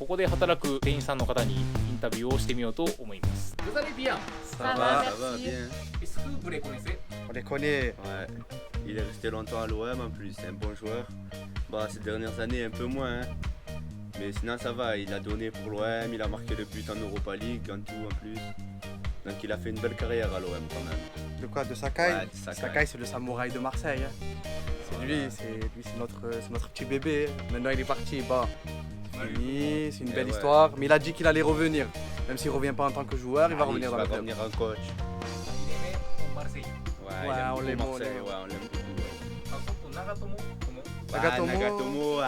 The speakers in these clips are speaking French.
こで働く店員さんの方にインタビューをしてみようと思います。Vous allez bien? Ça va bien. Est-ce que vous les connaissez? On les connaît. Ouais, il est resté longtemps à l'OM en plus, c'est un bon joueur. Bah, ces dernières années, un peu moins. Hein. Mais sinon, ça va, il a donné pour l'OM, il a marqué le but en Europa League, en tout en plus. Donc, il a fait une belle carrière à l'OM quand même. De quoi? De Sakai? Ouais, de Sakai. Sakai, c'est le samouraï de Marseille. Hein. C'est lui, c'est notre petit bébé. Maintenant, il est parti. Bah, c'est fini, c'est une belle histoire. Mais il a dit qu'il allait revenir. Même s'il ne revient pas en tant que joueur, il va revenir dans le club. Il va revenir en coach. Il aimait au Marseille. Ouais, on l'aime beaucoup. Ouais, on l'aime beaucoup. Par contre, Nagatomo, comment? Nagatomo,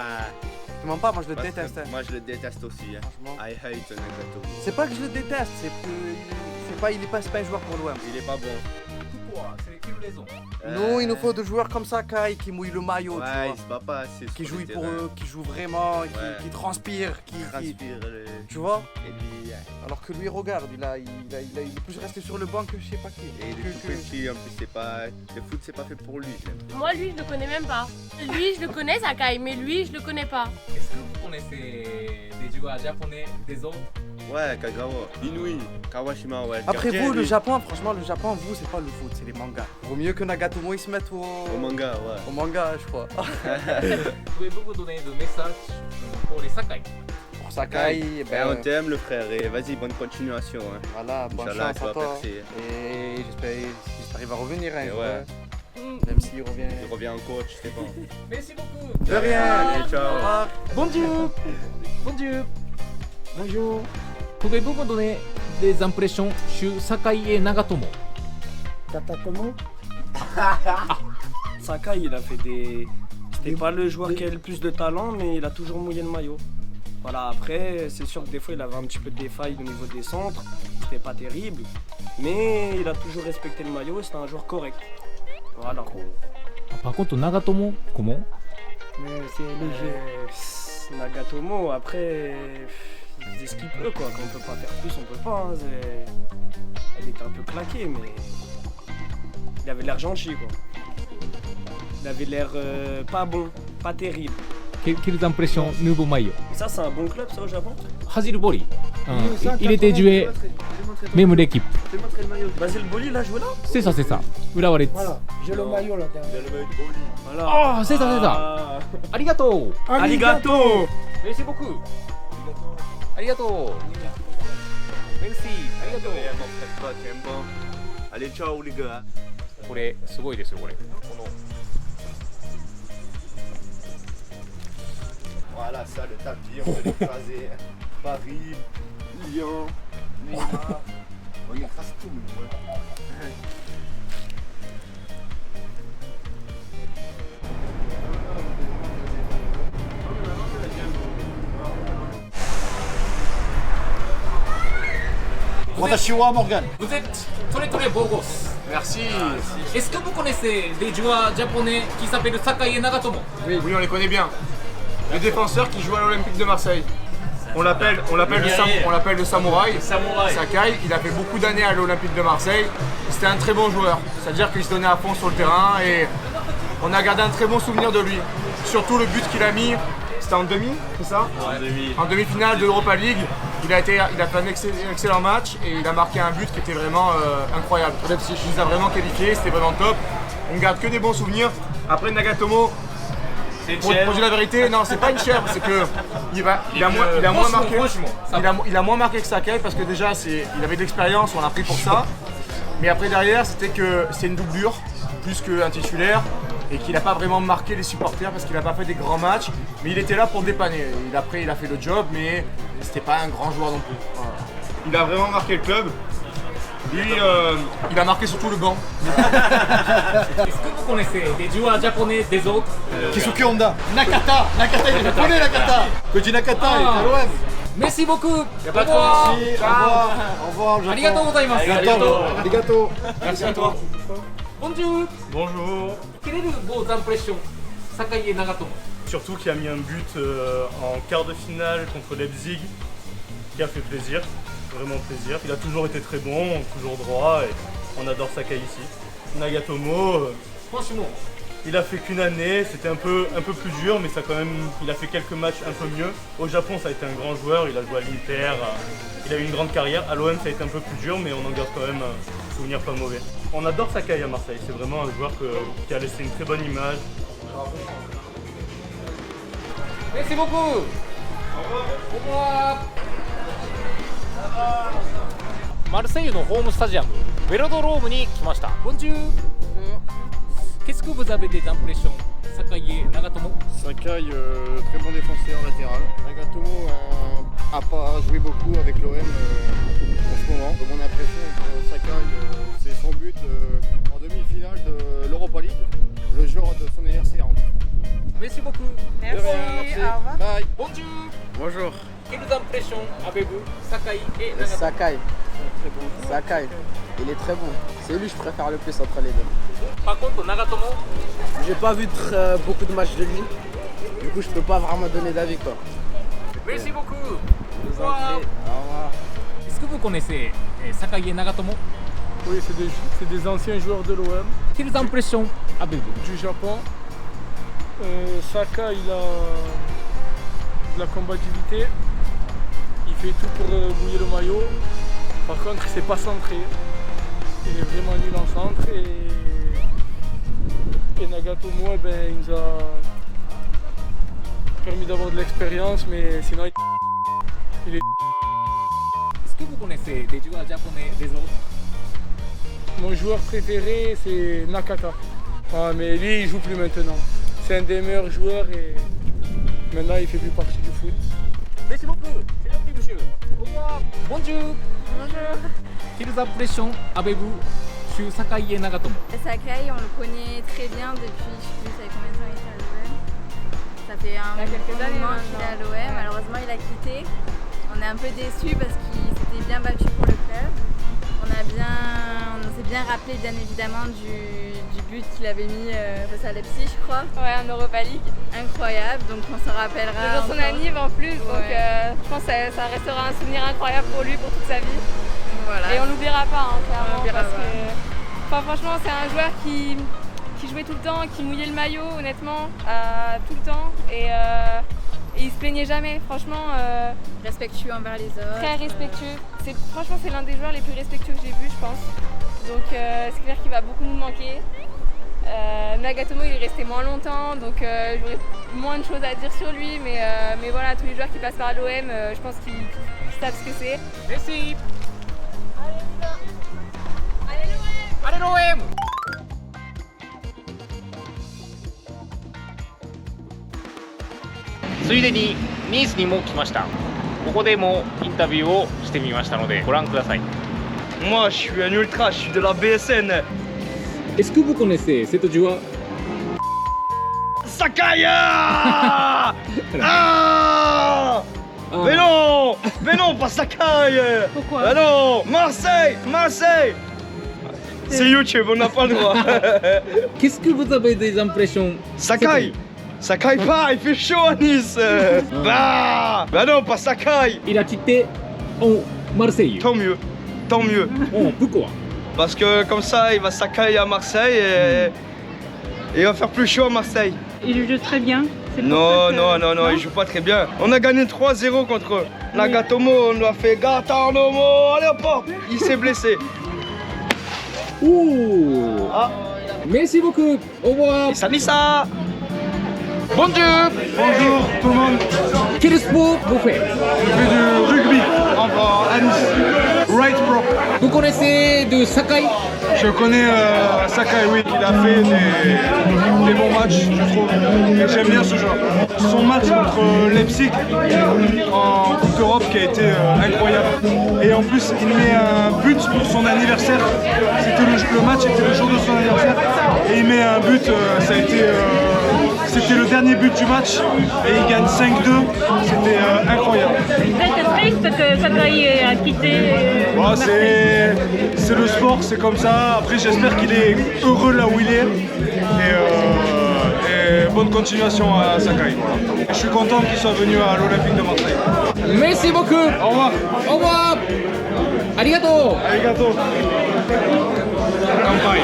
Tu mens pas, moi je le déteste. Hein. Moi je le déteste aussi. Hein. Franchement. I hate Nagatomo. C'est pas que je le déteste, il est pas un joueur pour l'OM. Il est pas bon. Pourquoi? C'est quelle raison? Nous, il nous faut des joueurs comme Sakai qui mouillent le maillot, tu ouais, vois. il se bat pas assez. Qui jouent pour eux, qui jouent vraiment, qui transpirent, tu vois. Et lui, alors que lui, regarde, il est plus resté sur le banc que je sais pas qui. Et il est tout petit, en plus le foot c'est pas fait pour lui. Moi lui je le connais même pas. Lui je le connais Sakai, mais lui je le connais pas. Est-ce que vous connaissez des joueurs japonais, des autres? Ouais, Kagawa, Inui, Kawashima, ouais. Après vous, le Japon, franchement, vous, c'est pas le foot, c'est les mangas. Vaut mieux que Nagatomo, ils se mettent au manga, ouais. Au manga, je crois. Pouvez-vous vous donner des messages pour les Sakai? Pour Sakai, on t'aime le frère et vas-y, bonne continuation. Hein. Voilà, bonne Inch'Allah, chance à toi. Et j'espère qu'il va revenir. Hein, ouais. Même s'il revient. Il revient en coach, je sais pas. Merci beaucoup. De rien. Allez, ciao. Bonjour. Bonjour. Bonjour. Pouvez-vous me donner des impressions sur Sakai et Nagatomo? Nagatomo. Sakai, il a fait des... C'était pas le joueur qui a le plus de talent, mais il a toujours mouillé le maillot. Voilà, après, c'est sûr que des fois, il avait un petit peu des failles au niveau des centres. C'était pas terrible, mais il a toujours respecté le maillot, c'était un joueur correct. Voilà. Par contre, Nagatomo, comment? Mais c'est léger. Nagatomo, après... Il faisait ce qu'il peut quoi, quand on peut pas faire plus on peut pas, hein. Elle était un peu claquée mais il avait l'air gentil quoi. Il avait l'air pas bon, pas terrible. Quelles impressions nouveau maillot? Ça c'est un bon club ça au Japon? Hazil Bori, il était joué même l'équipe. Basile Boli il a joué là? C'est ça, Urawa Reds. Voilà, j'ai le maillot là derrière. Il a le maillot de Boli. Voilà. Oh, c'est ça. Arigato. Arigato. Merci beaucoup. Arigato. Merci. Arigato. Allez, ciao les gars. これすごいですよこれ。Voilà ça le tapis, on peut l'écraser. Paris, Lyon, Neymar. On écrase tout. Morgan. Vous êtes très beau gosse. Merci. Est-ce que vous connaissez des joueurs japonais qui s'appellent Sakai et Nagatomo? Oui, on les connaît bien. Le défenseur qui joue à l'Olympique de Marseille. On l'appelle le samouraï. Sakai, il a fait beaucoup d'années à l'Olympique de Marseille. C'était un très bon joueur. C'est-à-dire qu'il se donnait à fond sur le terrain et on a gardé un très bon souvenir de lui. Surtout le but qu'il a mis, c'était en demi, c'est ça? En demi-finale de l'Europa League. Il a fait un excellent match et il a marqué un but qui était vraiment incroyable. Il nous a vraiment qualifié, c'était vraiment top. On garde que des bons souvenirs. Après Nagatomo, pour dire la vérité, non c'est pas une chèvre, c'est que il a moins marqué que Sakai parce que déjà il avait de l'expérience, on l'a pris pour ça. Mais après derrière c'était une doublure plus qu'un titulaire et qu'il n'a pas vraiment marqué les supporters parce qu'il n'a pas fait des grands matchs, mais il était là pour dépanner. Après il a fait le job mais c'était pas un grand joueur non plus. Voilà. Il a vraiment marqué le club. Lui, il a marqué surtout le banc. Est-ce que vous connaissez des joueurs japonais des autres? Kisuke Honda. Nakata, il est japonais Nakata. Koji Nakata, il est à l'OM. Merci beaucoup. Au revoir. Au revoir. Arigato gozaimasu. Arigato. Merci à toi. Bonjour. Bonjour. Quelles sont vos impressions Sakai et Nagatomo? Surtout qu'il a mis un but en quart de finale contre Leipzig qui a fait plaisir, vraiment plaisir. Il a toujours été très bon, toujours droit et on adore Sakai ici. Nagatomo. Franchement, Il a fait qu'une année, c'était un peu plus dur, mais ça quand même, il a fait quelques matchs un peu mieux. Au Japon, ça a été un grand joueur, il a joué à l'Inter, il a eu une grande carrière. À l'OM, ça a été un peu plus dur, mais on en garde quand même un souvenir pas mauvais. On adore Sakai à Marseille, c'est vraiment un joueur qui a laissé une très bonne image. Merci beaucoup. Au revoir. マルセイユのホームスタジアムベロドロームに来ました。ボンジュー。Qu'est-ce que vous avez des impressions? Sakai et Nagatomo. Sakai, très bon défenseur latéral. Nagatomo a pas joué beaucoup avec l'OM en ce moment. De mon impression, Sakai, c'est son but en demi-finale de l'Europa League, le jour de son anniversaire. Merci beaucoup. Merci, au revoir. Bye. Bonjour. Bonjour. Quelles impressions avez-vous? Sakai et Nagatomo. Sakai. Sakai, il est très bon. C'est lui que je préfère le plus entre les deux. Par contre, Nagatomo. J'ai pas vu beaucoup de matchs de lui. Du coup, je peux pas vraiment donner d'avis quoi. Merci beaucoup. Je vous en prie. Au revoir. Est-ce que vous connaissez Sakai et Nagatomo? Oui, c'est des anciens joueurs de l'OM, Quelles impressions avez-vous? du Japon. Saka, il a de la combativité. Il fait tout pour mouiller le maillot. Par contre, il s'est pas centré. Il est vraiment nul en centre. Et Nagatomo, il nous a permis d'avoir de l'expérience, mais sinon il est. Est-ce que vous connaissez des joueurs japonais des autres? Mon joueur préféré, c'est Nakata. Ah, mais lui, il joue plus maintenant. C'est un des meilleurs joueurs et maintenant, il fait plus partie du foot. Merci beaucoup. C'est gentil, monsieur. Au revoir. Bonjour. Bonjour. Quelles impressions avez-vous sur Sakai et Nagatomo? Sakai, on le connaît très bien depuis, je sais plus, ça fait combien de temps il était à l'OM. Ça fait un quelques bon années moment qu'il est à l'OM, Ouais. malheureusement il a quitté. On est un peu déçus parce qu'il s'était bien battu pour le club. On s'est bien rappelé bien évidemment du but qu'il avait mis face à Leipzig, je crois. Ouais, en Europa League. Incroyable, donc on s'en Le rappellera. jour de son encore. anniv en plus, donc Ouais. je pense que ça restera un souvenir incroyable pour lui, pour toute sa vie. Voilà. Et on l'oubliera pas, hein, clairement. On l'oubliera parce pas. que, enfin, franchement, c'est un joueur qui jouait tout le temps, qui mouillait le maillot, honnêtement, tout le temps. Et il se plaignait jamais, franchement. Respectueux envers les autres. Très respectueux. Franchement, c'est l'un des joueurs les plus respectueux que j'ai vu, je pense. Donc, c'est clair qu'il va beaucoup nous manquer. Nagatomo, il est resté moins longtemps, donc j'aurais moins de choses à dire sur lui. Mais voilà, tous les joueurs qui passent par l'OM, je pense qu'ils savent ce que c'est. Merci. Allez l'OM. ついでにニースにも来ました。ここでもインタビューをしてみましたのでご覧ください。 Moi, je suis un ultra, je suis de la BSN. Est-ce que vous connaissez cette joueur? Sakai ah Mais non, pas Sakai. Pourquoi? Ah non, Marseille. C'est YouTube, on n'a pas le droit. Qu'est-ce que vous avez des impressions? Sakai pas, il fait chaud à Nice. Bah non, pas Sakai. Il a quitté en Marseille. Tant mieux. Oh, pourquoi? Parce que comme ça, il va Sakai à Marseille et il va faire plus chaud à Marseille. Il joue très bien. Non, il joue pas très bien. On a gagné 3-0 contre eux. Nagatomo, on lui a fait Gatanomo, allez hop, il s'est blessé. Ouh. Ah. Merci beaucoup. Au revoir. Samisa. Bonjour. Bonjour tout le monde, Quel sport vous faites? je fais du rugby à Nice. Right bro. Vous connaissez de Sakai? Je connais Sakai, oui, il a fait des bons matchs, je trouve. Et j'aime bien ce joueur. Son match contre Leipzig en Coupe d'Europe qui a été incroyable. Et en plus, il met un but pour son anniversaire. Le match était le jour de son anniversaire. Et il met un but, ça a été. C'était le dernier but du match et il gagne 5-2. C'était incroyable. C'est triste que Sakai a quitté. Bon, c'est le sport, c'est comme ça. Après, j'espère qu'il est heureux là où il est. Et bonne continuation à Sakai. Voilà. Je suis content qu'il soit venu à l'Olympique de Marseille. Merci beaucoup. Au revoir. Au revoir. Arigato. Arigato. Kanpai.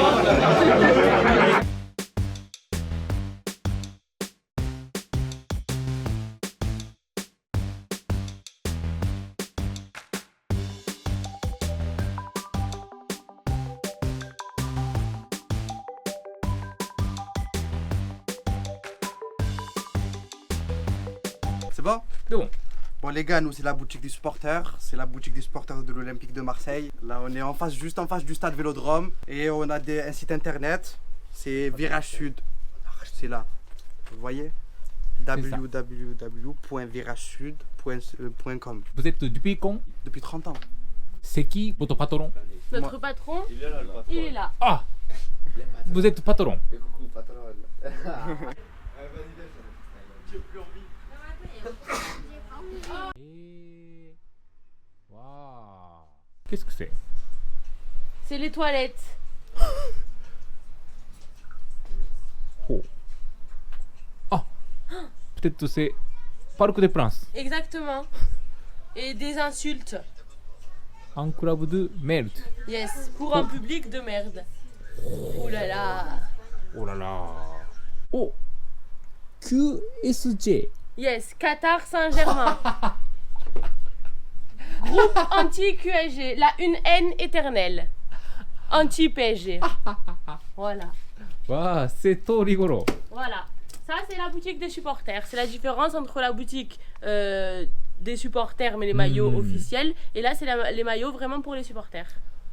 bon? C'est bon. Bon les gars, nous c'est la boutique du supporter, c'est la boutique des supporters de l'Olympique de Marseille. Là on est en face, juste en face du stade Vélodrome et on a un site internet, c'est Virage Sud, c'est là, vous voyez? www.viragesud.com. Vous êtes depuis quand? Depuis 30 ans. C'est qui votre patron? Notre patron, Il est là le patron. il est là. Ah, vous êtes patron. Et coucou patron. Waouh. Qu'est-ce que c'est? C'est les toilettes. Oh. Ah, peut-être c'est Parc des Princes. Exactement. Et des insultes. Un club de merde. Yes, pour un public de merde. Ouh là là. Oh là là. Oh, QSG. Yes, Qatar Saint-Germain. Groupe anti-QSG, la une haine éternelle. Anti-PSG. Voilà. Waouh, c'est trop rigolo. Voilà. Ça, c'est la boutique des supporters. C'est la différence entre la boutique des supporters, mais les maillots officiels. Et là, c'est les maillots vraiment pour les supporters.